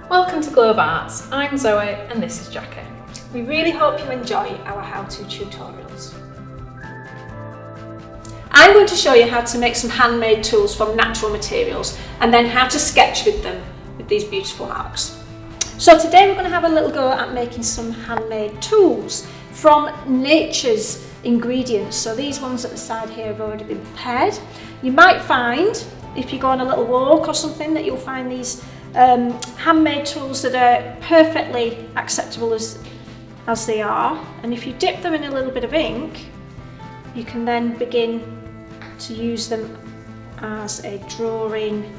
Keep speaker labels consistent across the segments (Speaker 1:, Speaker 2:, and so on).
Speaker 1: Welcome to Globe Arts. I'm Zoe and this is Jackie.
Speaker 2: We really hope you enjoy our how-to tutorials. I'm going to show you how to make some handmade tools from natural materials and then how to sketch with them with these beautiful marks. So today we're going to have a little go at making some handmade tools from nature's ingredients. So these ones at the side here have already been prepared. You might find, if you go on a little walk or something, that you'll find these handmade tools that are perfectly acceptable as they are, and if you dip them in a little bit of ink, you can then begin to use them as a drawing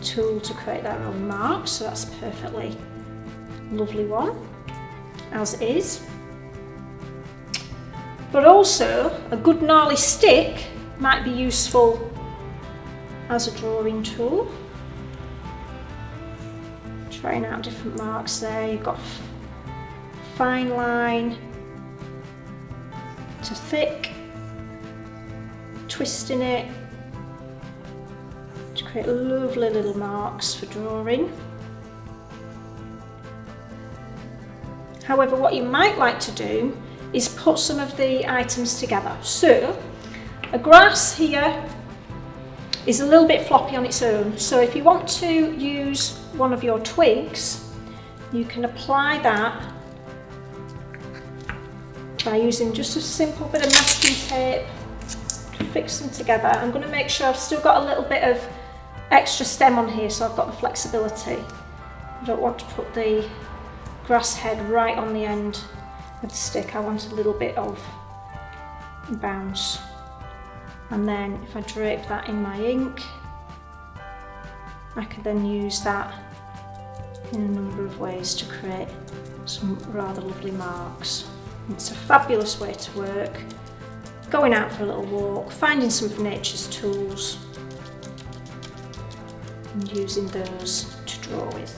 Speaker 2: tool to create their own marks. So that's a perfectly lovely one as is. But also a good gnarly stick might be useful as a drawing tool. Trying out different marks there. You've got fine line to thick, twisting it to create lovely little marks for drawing. However, what you might like to do is put some of the items together. So a grass here is a little bit floppy on its own, so if you want to use one of your twigs, you can apply that by using just a simple bit of masking tape to fix them together. I'm going to make sure I've still got a little bit of extra stem on here, so I've got the flexibility. I don't want to put the grass head right on the end of the stick. I want a little bit of bounce. And then if I drape that in my ink, I can then use that in a number of ways to create some rather lovely marks. It's a fabulous way to work, going out for a little walk, finding some of nature's tools and using those to draw with.